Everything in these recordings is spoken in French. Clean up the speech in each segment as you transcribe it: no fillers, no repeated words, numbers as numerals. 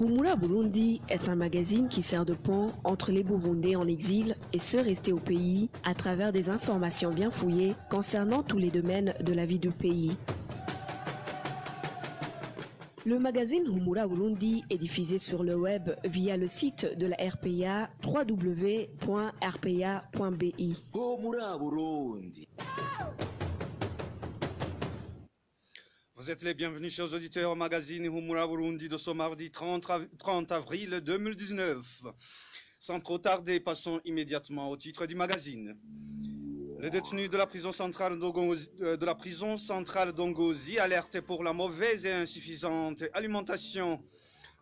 Humura Burundi est un magazine qui sert de pont entre les Burundais en exil et ceux restés au pays à travers des informations bien fouillées concernant tous les domaines de la vie du pays. Le magazine Humura Burundi est diffusé sur le web via le site de la RPA www.rpa.bi. Humura Burundi. Vous êtes les bienvenus, chers auditeurs, au magazine Humura Burundi de ce mardi 30 avril 2019. Sans trop tarder, passons immédiatement au titre du magazine. Les détenus de la prison centrale d'Ongozi alertent pour la mauvaise et insuffisante alimentation.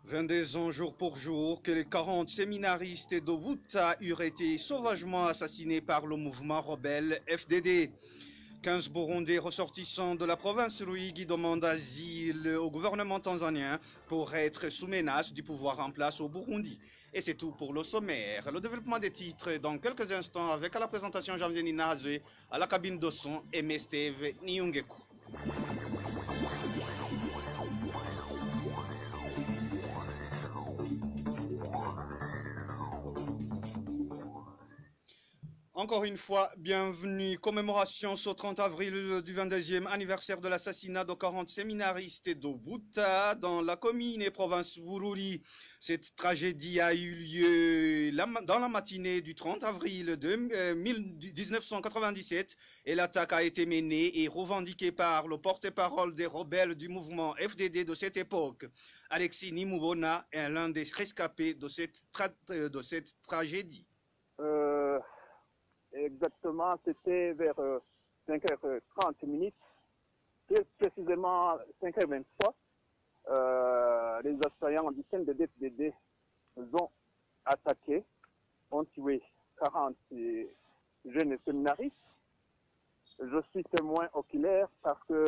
22 ans jour pour jour que les 40 séminaristes d'Obuta eurent été sauvagement assassinés par le mouvement rebelle FDD. 15 Burundais ressortissants de la province Ruigi demandent asile au gouvernement tanzanien pour être sous menace du pouvoir en place au Burundi. Et c'est tout pour le sommaire. Le développement des titres dans quelques instants avec à la présentation Jean-Denis Nahazé, à la cabine de son et Mesteve Nyungeku. Encore une fois, bienvenue. Commémoration ce 30 avril du 22e anniversaire de l'assassinat de 40 séminaristes d'Obuta dans la commune et province Bururi. Cette tragédie a eu lieu dans la matinée du 30 avril 1997 et l'attaque a été menée et revendiquée par le porte-parole des rebelles du mouvement FDD de cette époque. Alexis Nimubona est l'un des rescapés de cette tragédie. Exactement, c'était vers 5h30, précisément 5h23. Les assaillants du CNDD-FDD ont attaqué, ont tué 40 jeunes séminaristes. Je suis témoin oculaire parce que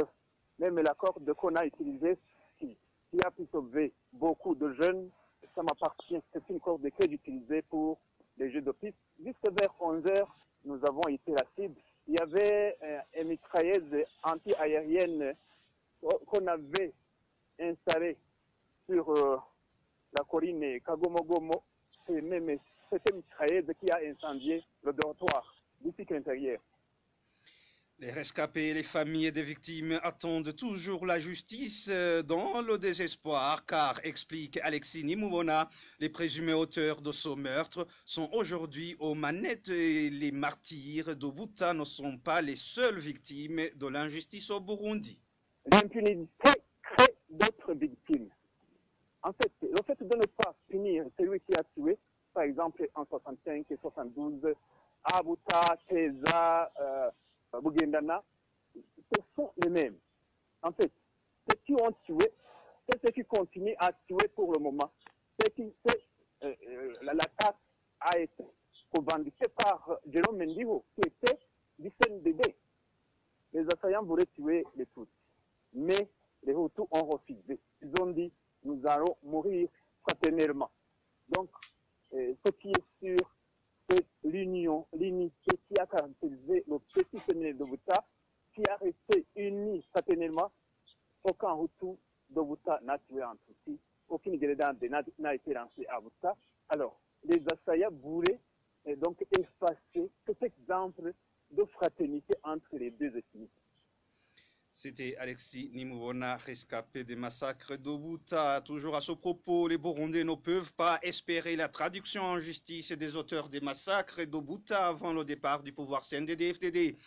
même la corde qu'on a utilisée, qui a pu sauver beaucoup de jeunes, ça m'appartient. C'est une corde que j'utilisais pour les jeux de piste. Jusque vers 11h, nous avons été la cible. Il y avait une mitrailleuse anti-aérienne qu'on avait installée sur la colline Kagomogomo. C'est même cette mitrailleuse qui a incendié le dortoir du cycle intérieur. Les rescapés et les familles des victimes attendent toujours la justice dans le désespoir, car, explique Alexis Nimubona, les présumés auteurs de ce meurtre sont aujourd'hui aux manettes et les martyrs d'Obuta ne sont pas les seules victimes de l'injustice au Burundi. L'impunité crée d'autres victimes. En fait, le fait de ne pas punir celui qui a tué, par exemple en 65 et 72, Abuta, Teza, Bugendana, ce sont les mêmes. En fait, ceux qui ont tué, c'est ceux qui continuent à tuer pour le moment. L'attaque a été revendiquée par Jérôme Mendiho, qui était du CNDD. Les assaillants voulaient tuer les Tutsis, mais les Hutus ont refusé. Ils ont dit, nous allons mourir fraternellement. Donc, ce qui est sûr, c'est l'unité qui a caractérisé le petit séminaire d'Obuta, qui a resté uni fraternellement. Aucun Hutu d'Obuta n'a tué un Tutsi, aucune guerre n'a été lancée à Obuta. Alors, les assaillants voulaient donc effacer cet exemple de fraternité entre les deux ethnies. C'était Alexis Nimubona, rescapé des massacres d'Obuta. Toujours à ce propos, les Burundais ne peuvent pas espérer la traduction en justice des auteurs des massacres d'Obuta avant le départ du pouvoir CNDD-FDD.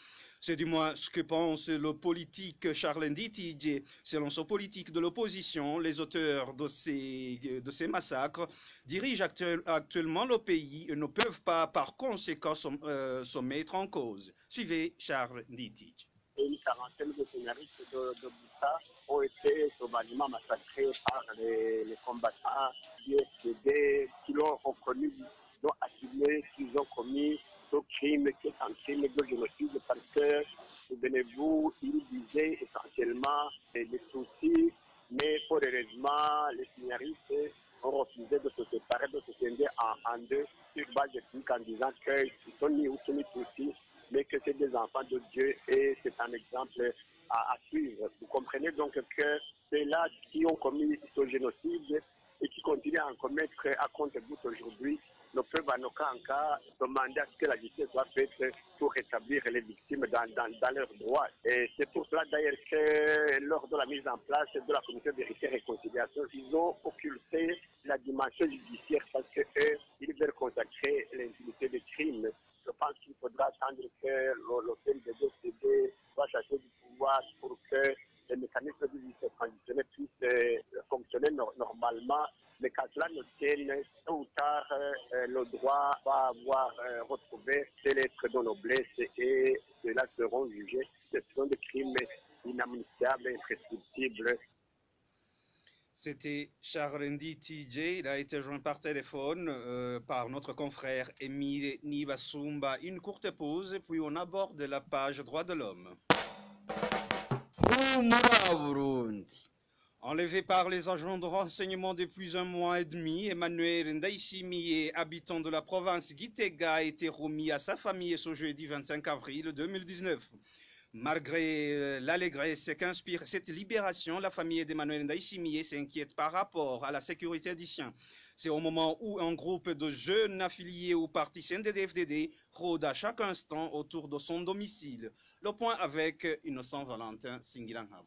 C'est du moins ce que pense le politique Charles Nditije. Selon ce politique de l'opposition, les auteurs de ces massacres dirigent actuellement le pays et ne peuvent pas par conséquent se mettre en cause. Suivez Charles Nditije. Une quarantaine de scénaristes de Buta ont été sauvageusement massacrés par les combattants du FDD qui l'ont reconnu, l'ont assumé qu'ils ont commis ce crime qui est un crime de génocide parce que, souvenez-vous, ils disaient essentiellement des soucis, mais pour heureusement, les scénaristes ont refusé de se séparer, de se scinder en deux sur base ethnique en disant qu'ils sont ni Hutus ni Tutsis, mais que c'est des enfants de Dieu et c'est un exemple à suivre. Vous comprenez donc que c'est là qui ont commis ce génocide et qui continuent en commettre à compte-goutte aujourd'hui ne peuvent en aucun cas demander à ce que la justice soit faite pour rétablir les victimes dans leurs droits. Et c'est pour cela d'ailleurs que lors de la mise en place de la commission de vérité et réconciliation, ils ont occulté la dimension judiciaire parce qu'ils veulent consacrer l'impunité des crimes. Je pense qu'il faudra attendre que l'autel des décédés soit chassé du pouvoir pour que les mécanismes de justice transitionnelle puissent fonctionner normalement. Mais quand cela ne tienne, tôt ou tard, le droit va avoir retrouvé ses lettres de noblesse et ceux-là seront jugés. Ce sont des crimes inamnistiables et imprescriptibles. C'était Charlendi TJ, il a été joint par téléphone par notre confrère Émile Nibasumba. Une courte pause, puis on aborde la page Droits de l'homme. Enlevé par les agents de renseignement depuis 1 mois et demi, Emmanuel Ndayishimiye, habitant de la province Gitega, a été remis à sa famille ce jeudi 25 avril 2019. Malgré l'allégresse qu'inspire cette libération, la famille d'Emmanuel Ndayishimiye s'inquiète par rapport à la sécurité des siens. C'est au moment où un groupe de jeunes affiliés au parti CNDD-FDD rôde à chaque instant autour de son domicile. Le point avec Innocent Valentin Singilanghav.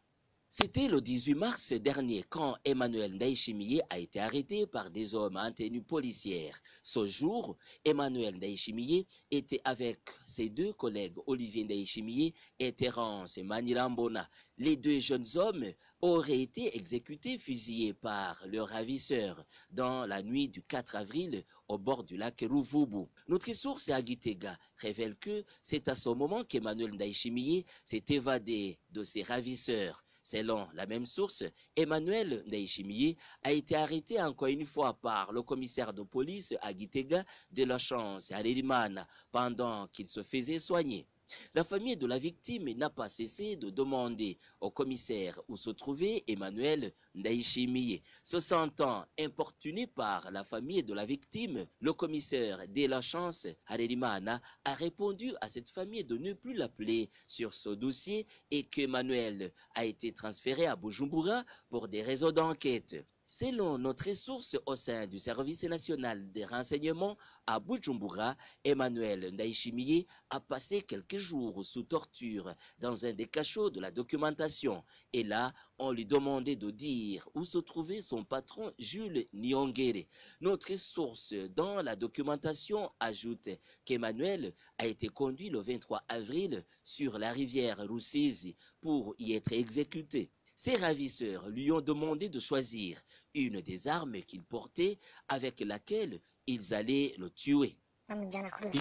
C'était le 18 mars dernier quand Emmanuel Ndayishimiye a été arrêté par des hommes en tenue policière. Ce jour, Emmanuel Ndayishimiye était avec ses 2 collègues Olivier Ndayishimiye et Terence Manilambona. Les 2 jeunes hommes auraient été exécutés, fusillés par leurs ravisseurs dans la nuit du 4 avril au bord du lac Ruvubu. Notre source à Gitega révèle que c'est à ce moment qu'Emmanuel Ndayishimiye s'est évadé de ses ravisseurs. Selon la même source, Emmanuel Ndayishimiye a été arrêté encore une fois par le commissaire de police à Gitega de la Chance à Lirimana pendant qu'il se faisait soigner. La famille de la victime n'a pas cessé de demander au commissaire où se trouvait Emmanuel Ndayishimiye. Se sentant importuné par la famille de la victime, le commissaire de la Chance Harerimana a répondu à cette famille de ne plus l'appeler sur ce dossier et qu'Emmanuel a été transféré à Bujumbura pour des raisons d'enquête. Selon notre source au sein du service national des renseignements à Bujumbura, Emmanuel Ndayishimiye a passé quelques jours sous torture dans un des cachots de la documentation. Et là, on lui demandait de dire où se trouvait son patron Jules Nyongere. Notre source dans la documentation ajoute qu'Emmanuel a été conduit le 23 avril sur la rivière Rusizi pour y être exécuté. Ses ravisseurs lui ont demandé de choisir une des armes qu'il portait avec laquelle ils allaient le tuer.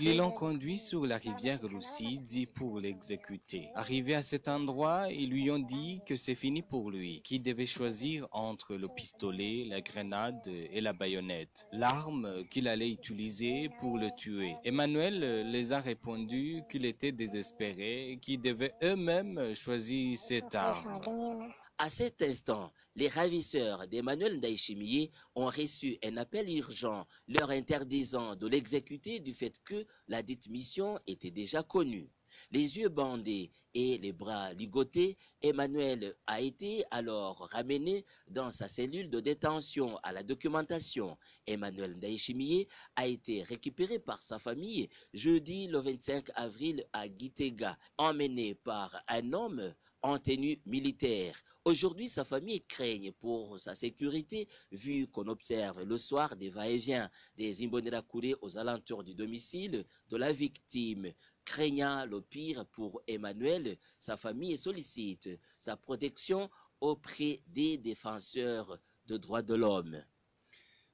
Ils l'ont conduit sur la rivière Rusizi pour l'exécuter. Arrivé à cet endroit, ils lui ont dit que c'est fini pour lui, qu'il devait choisir entre le pistolet, la grenade et la baïonnette, l'arme qu'il allait utiliser pour le tuer. Emmanuel les a répondu qu'il était désespéré, qu'ils devaient eux-mêmes choisir cette arme. À cet instant, les ravisseurs d'Emmanuel Ndayishimiye ont reçu un appel urgent leur interdisant de l'exécuter du fait que la dite mission était déjà connue. Les yeux bandés et les bras ligotés, Emmanuel a été alors ramené dans sa cellule de détention à la documentation. Emmanuel Ndayishimiye a été récupéré par sa famille jeudi le 25 avril à Gitega, emmené par un homme en tenue militaire. Aujourd'hui, sa famille craigne pour sa sécurité vu qu'on observe le soir des va-et-vient des Imbonerakure aux alentours du domicile de la victime. Craignant le pire pour Emmanuel, sa famille sollicite sa protection auprès des défenseurs de droits de l'homme.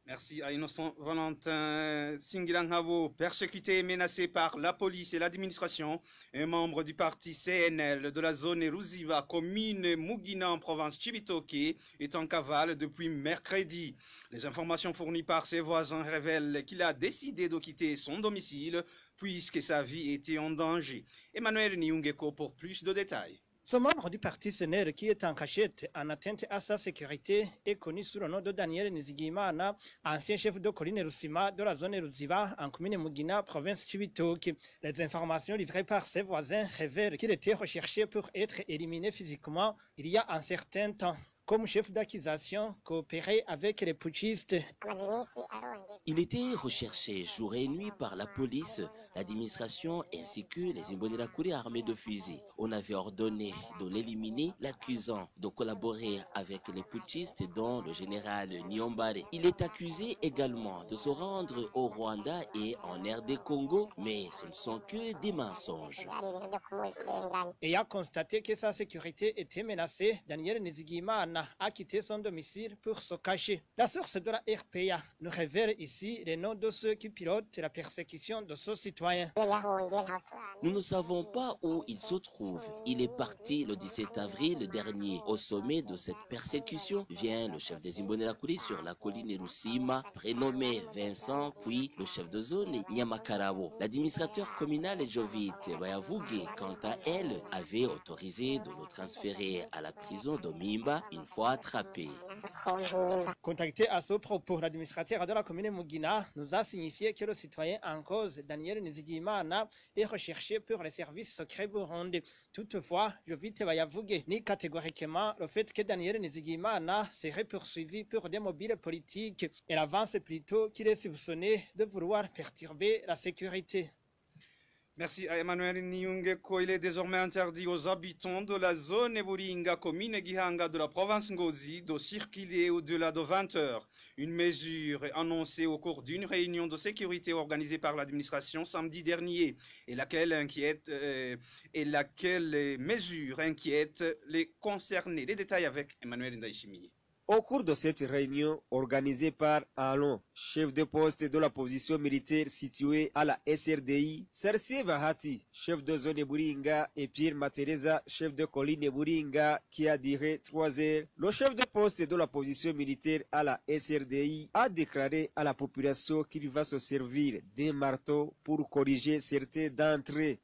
Merci à Innocent Valentin Singilanghavu. Persécuté et menacé par la police et l'administration, un membre du parti CNL de la zone Ruziva, commune Mugina en province Chibitoke, est en cavale depuis mercredi. Les informations fournies par ses voisins révèlent qu'il a décidé de quitter son domicile puisque sa vie était en danger. Emmanuel Niungeko pour plus de détails. Ce membre du parti CNL qui est en cachette en atteinte à sa sécurité est connu sous le nom de Daniel Nizigimana, ancien chef de colline Rusima de la zone Ruziva en commune Mugina, province Chibitoke. Les informations livrées par ses voisins révèlent qu'il était recherché pour être éliminé physiquement il y a un certain temps. comme chef d'accusation, coopérer avec les putschistes. Il était recherché jour et nuit par la police, l'administration ainsi que les Imbonerakure armés de fusils. On avait ordonné de l'éliminer, l'accusant de collaborer avec les putschistes dont le général Nyombare. Il est accusé également de se rendre au Rwanda et en RD Congo, mais ce ne sont que des mensonges. Et a constaté que sa sécurité était menacée, Daniel Nizigimana a quitté son domicile pour se cacher. La source de la RPA nous révèle ici les noms de ceux qui pilotent la persécution de ce citoyen. Nous ne savons pas où il se trouve. Il est parti le 17 avril dernier. Au sommet de cette persécution vient le chef des Imbonerakure sur la colline Rusima, prénommé Vincent, puis le chef de zone Nyamakarabo. L'administrateur communal Jovit Bayavuge, quant à elle, avait autorisé de le transférer à la prison de Mimba une fois attrapé. Contacté à ce propos, l'administrateur de la commune Mugina nous a signifié que le citoyen en cause, Daniel Nizigimana, est recherché pour les services secrets burundais. Toutefois, Jovit Bayavuge nie catégoriquement le fait que Daniel Nizigimana serait poursuivi pour des mobiles politiques. Elle avance plutôt qu'il est soupçonné de vouloir perturber la sécurité. Merci à Emmanuel Niungeko. Il est désormais interdit aux habitants de la zone Eburinga, commune Gihanga de la province Ngozi, de circuler au-delà de 20 heures. Une mesure annoncée au cours d'une réunion de sécurité organisée par l'administration samedi dernier et laquelle mesure inquiète les concernés. Les détails avec Emmanuel Ndaishimiye. Au cours de cette réunion organisée par Alon, chef de poste de la position militaire située à la SRDI, Sersi Bahati, chef de zone Eburinga, et Pierre Matereza, chef de colline Eburinga, qui a duré 3 heures, le chef de poste de la position militaire à la SRDI a déclaré à la population qu'il va se servir d'un marteau pour corriger certains d'entre eux.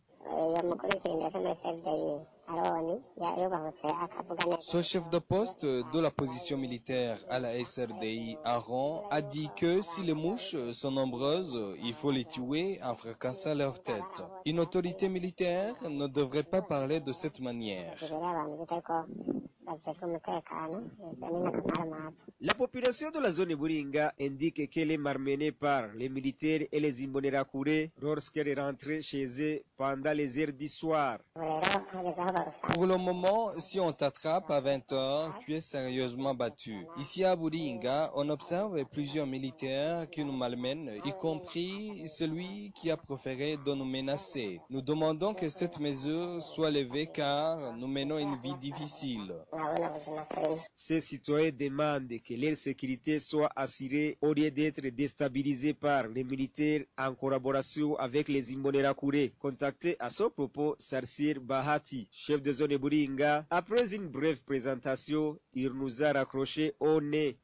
Ce chef de poste de la position militaire à la SRDI, Aaron, a dit que si les mouches sont nombreuses, il faut les tuer en fracassant leur tête. Une autorité militaire ne devrait pas parler de cette manière. La population de la zone Eburinga indique qu'elle est malmenée par les militaires et les Imbonerakure lorsqu'elle est rentrée chez eux pendant les heures du soir. Pour le moment, si on t'attrape à 20 heures, tu es sérieusement battu. Ici à Buringa, on observe plusieurs militaires qui nous malmènent, y compris celui qui a préféré de nous menacer. Nous demandons que cette mesure soit levée car nous menons une vie difficile. Ces citoyens demandent que leur sécurité soit assurée au lieu d'être déstabilisée par les militaires en collaboration avec les Imbonerakure. Contacté à ce propos, Sarsir Bahati, chef de zone Eburinga, après une brève présentation, il nous a raccroché au nez.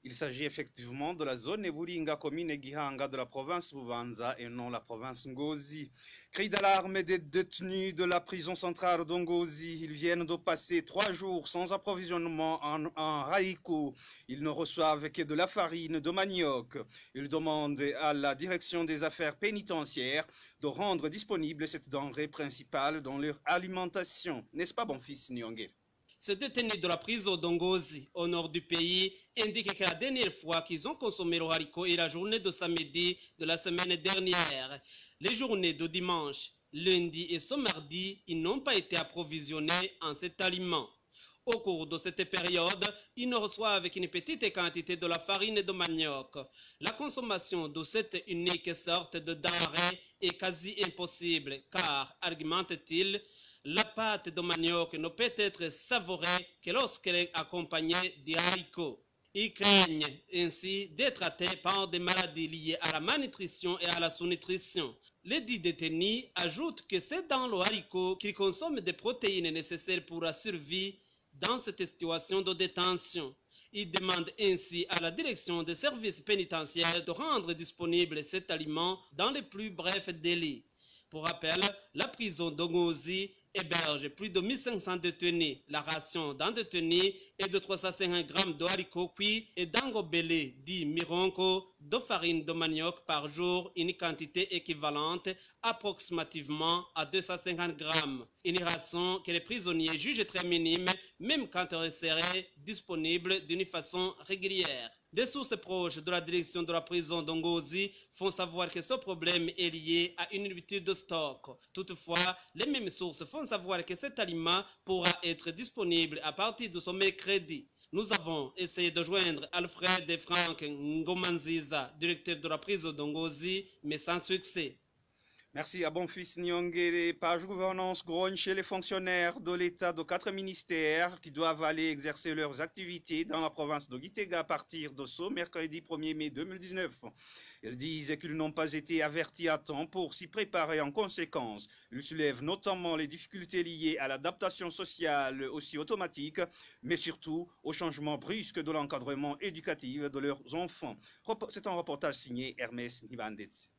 Il s'agit effectivement de la zone Eburinga, commune Gihanga de la province Bubanza et non la province Ngozi. Cri d'alarme des détenus de la prison centrale de Ngozi. Ils viennent de passer 3 jours sans approvisionnement en haricots. Ils ne reçoivent que de la farine de manioc. Ils demandent à la direction des affaires pénitentiaires de rendre disponible cette denrée principale dans leur alimentation. N'est-ce pas, bon fils Nyongere? Ce détenu de la prison d'Ongozi, au nord du pays, indique que la dernière fois qu'ils ont consommé le haricot est la journée de samedi de la semaine dernière. Les journées de dimanche, lundi et ce mardi, ils n'ont pas été approvisionnés en cet aliment. Au cours de cette période, ils ne reçoivent qu'une petite quantité de la farine de manioc. La consommation de cette unique sorte de denrée est quasi impossible car, argumente-t-il, la pâte de manioc ne peut être savourée que lorsqu'elle est accompagnée de haricots. Ils craignent ainsi d'être atteints par des maladies liées à la malnutrition et à la sous-nutrition. Les 10 détenus ajoutent que c'est dans le haricot qu'ils consomment des protéines nécessaires pour la survie dans cette situation de détention. Ils demandent ainsi à la direction des services pénitentiaires de rendre disponible cet aliment dans les plus brefs délais. Pour rappel, la prison d'Ongozi héberge plus de 1500 détenus. La ration d'un détenu est de 350 grammes de haricots cuits et d'angobélé, dit mironko, de farine de manioc par jour, une quantité équivalente approximativement à 250 grammes. Une ration que les prisonniers jugent très minime, même quand elle serait disponible d'une façon régulière. Des sources proches de la direction de la prison d'Ongozi font savoir que ce problème est lié à une rupture de stock. Toutefois, les mêmes sources font savoir que cet aliment pourra être disponible à partir de ce mercredi. Nous avons essayé de joindre Alfred et Franck Ngomanziza, directeur de la prison d'Ongozi, mais sans succès. Merci à Bonfils Nyongere. Page gouvernance grogne chez les fonctionnaires de l'État de 4 ministères qui doivent aller exercer leurs activités dans la province de Gitega à partir de ce mercredi 1er mai 2019. Ils disent qu'ils n'ont pas été avertis à temps pour s'y préparer en conséquence. Ils soulèvent notamment les difficultés liées à l'adaptation sociale aussi automatique, mais surtout au changement brusque de l'encadrement éducatif de leurs enfants. C'est un reportage signé Hermès Nibandetz.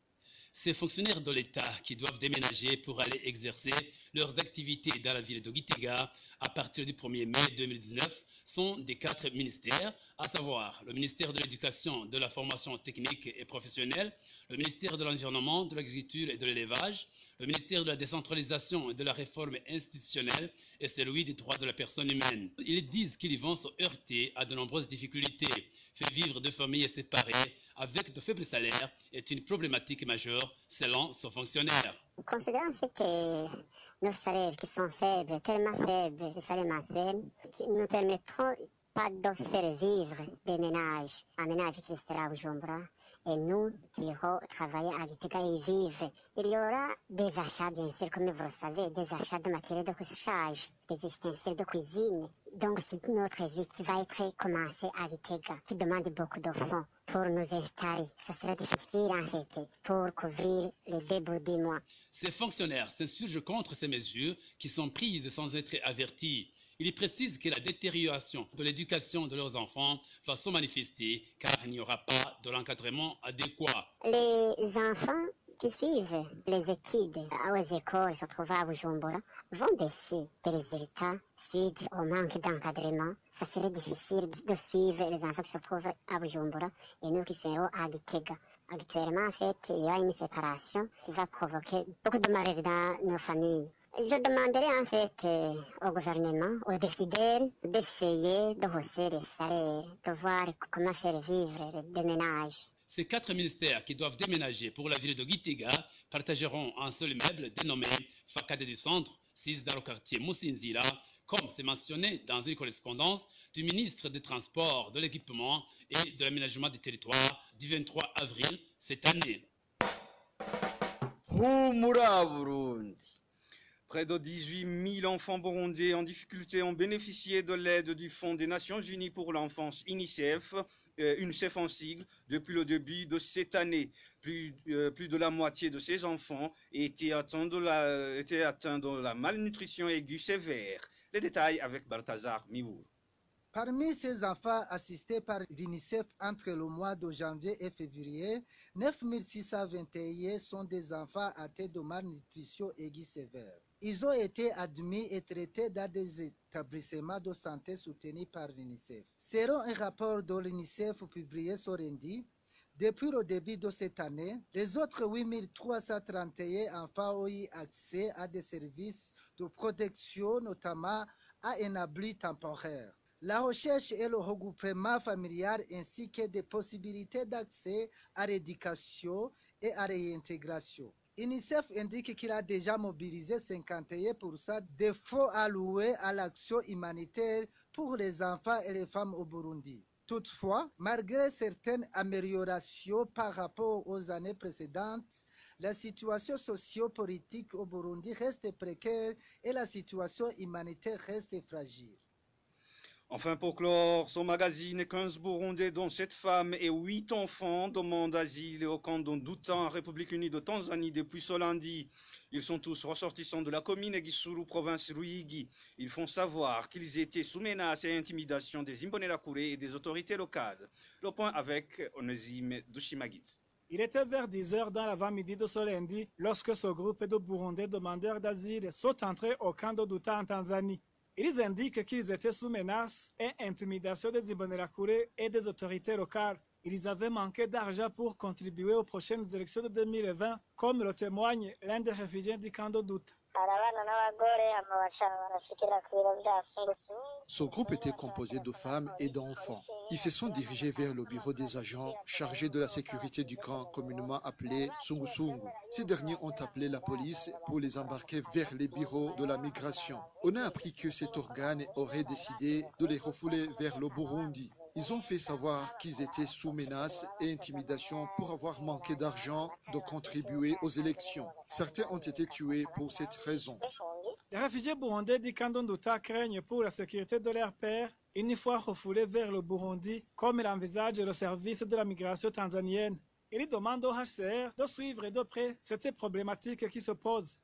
Ces fonctionnaires de l'État qui doivent déménager pour aller exercer leurs activités dans la ville de Gitega à partir du 1er mai 2019 sont des 4 ministères, à savoir le ministère de l'Éducation, de la formation technique et professionnelle, le ministère de l'Environnement, de l'Agriculture et de l'Élevage, le ministère de la décentralisation et de la réforme institutionnelle et celui des droits de la personne humaine. Ils disent qu'ils vont se heurter à de nombreuses difficultés. Faire vivre deux familles séparées avec de faibles salaires est une problématique majeure selon ce fonctionnaire. Considérant en fait que nos salaires qui sont faibles, tellement faibles, les salaires mensuels, qui ne permettront pas de faire vivre des ménages, un ménage qui restera à Bujumbura, et nous qui irons travailler à Gitega et vivre. Il y aura des achats, bien sûr, comme vous le savez, des achats de matériel de couchage, des ustensiles de cuisine. Donc c'est notre vie qui va être commencée à Gitega, qui demande beaucoup de fonds pour nous installer. Ça sera difficile en fait pour couvrir les débuts du mois. Ces fonctionnaires s'insurgent contre ces mesures qui sont prises sans être avertis. Ils précisent que la détérioration de l'éducation de leurs enfants va se manifester car il n'y aura pas de l'encadrement adéquat. Les enfants qui suivent les études aux écoles se trouvent à Bujumbura vont baisser des résultats suite au manque d'encadrement. Ça serait difficile de suivre les enfants qui se trouvent à Bujumbura et nous qui serons à Gitega. Actuellement, en fait, il y a une séparation qui va provoquer beaucoup de malheur dans nos familles. Je demanderai en fait au gouvernement, aux décideurs, d'essayer de hausser les salaires, de voir comment faire vivre les ménages. Ces 4 ministères qui doivent déménager pour la ville de Gitega partageront un seul immeuble dénommé Fakade du Centre, 6 dans le quartier Moussinzila, comme c'est mentionné dans une correspondance du ministre des Transports, de l'Équipement et de l'Aménagement du Territoire du 23 avril cette année. Près de 18 000 enfants burundais en difficulté ont bénéficié de l'aide du Fonds des Nations Unies pour l'enfance UNICEF, UNICEF en sigle, depuis le début de cette année. Plus de la moitié de ces enfants étaient atteints de la malnutrition aiguë sévère. Les détails avec Balthazar Mivour. Parmi ces enfants assistés par l'UNICEF entre le mois de janvier et février, 9 621 sont des enfants atteints de malnutrition aiguë sévère. Ils ont été admis et traités dans des établissements de santé soutenus par l'UNICEF. Selon un rapport de l'UNICEF publié ce lundi, depuis le début de cette année, les autres 8 331 enfants ont eu accès à des services de protection, notamment à un abri temporaire. La recherche et le regroupement familial ainsi que des possibilités d'accès à l'éducation et à la réintégration. UNICEF indique qu'il a déjà mobilisé 51% des fonds alloués à l'action humanitaire pour les enfants et les femmes au Burundi. Toutefois, malgré certaines améliorations par rapport aux années précédentes, la situation socio-politique au Burundi reste précaire et la situation humanitaire reste fragile. Enfin, pour clore son magazine, 15 Burundais, dont 7 femmes et 8 enfants, demandent asile au camp d'Ondouta, en République unie de Tanzanie, depuis ce lundi. Ils sont tous ressortissants de la commune Gisuru, province Ruyigi. Ils font savoir qu'ils étaient sous menace et intimidation des Imbonerakure et des autorités locales. Le point avec Onésime Dushimagitz. Il était vers 10 h dans l'avant-midi de ce lundi lorsque ce groupe de Burundais demandeurs d'asile sont entrés au camp d'Oduta en Tanzanie. Ils indiquent qu'ils étaient sous menace et intimidation des Imbonerakure et des autorités locales. Ils avaient manqué d'argent pour contribuer aux prochaines élections de 2020, comme le témoigne l'un des réfugiés du camp d'Oduta. Ce groupe était composé de femmes et d'enfants. Ils se sont dirigés vers le bureau des agents chargés de la sécurité du camp communément appelé Sungusungu. Ces derniers ont appelé la police pour les embarquer vers les bureaux de la migration. On a appris que cet organe aurait décidé de les refouler vers le Burundi. Ils ont fait savoir qu'ils étaient sous menace et intimidation pour avoir manqué d'argent de contribuer aux élections. Certains ont été tués pour cette raison. Les réfugiés burundais du camp d'Oduta craignent pour la sécurité de leur père une fois refoulés vers le Burundi, comme l'envisage le service de la migration tanzanienne. Il demande au HCR de suivre de près cette problématique qui se pose.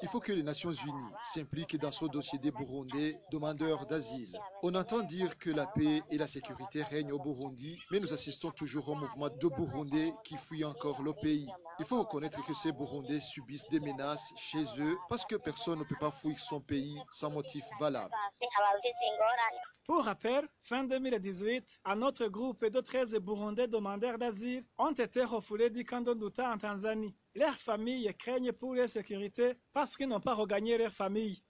Il faut que les Nations Unies s'impliquent dans ce dossier des Burundais demandeurs d'asile. On entend dire que la paix et la sécurité règnent au Burundi, mais nous assistons toujours au mouvement de Burundais qui fuient encore le pays. Il faut reconnaître que ces Burundais subissent des menaces chez eux parce que personne ne peut pas fuir son pays sans motif valable. Pour rappel, fin 2018, un autre groupe de 13 Burundais demandeurs d'asile ont été refoulés du camp d'Oduta en Tanzanie. Leurs familles craignent pour leur sécurité parce qu'ils n'ont pas regagné leur famille.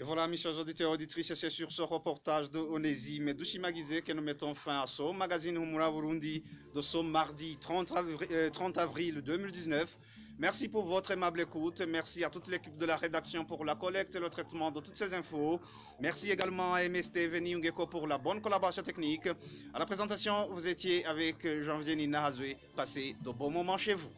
Et voilà, mes chers auditeurs et auditrices, c'est sur ce reportage de Onésime Dushimagizé que nous mettons fin à ce magazine Humura Burundi de ce mardi 30 avril 2019. Merci pour votre aimable écoute. Merci à toute l'équipe de la rédaction pour la collecte et le traitement de toutes ces infos. Merci également à MST Veni Ungeko pour la bonne collaboration technique. À la présentation, vous étiez avec Janvier Nina Hazoué. Passez de bons moments chez vous.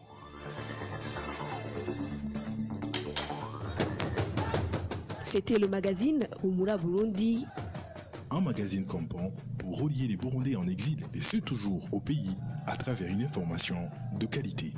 C'était le magazine Humura Burundi. Un magazine comprend pour relier les Burundais en exil et ceux toujours au pays à travers une information de qualité.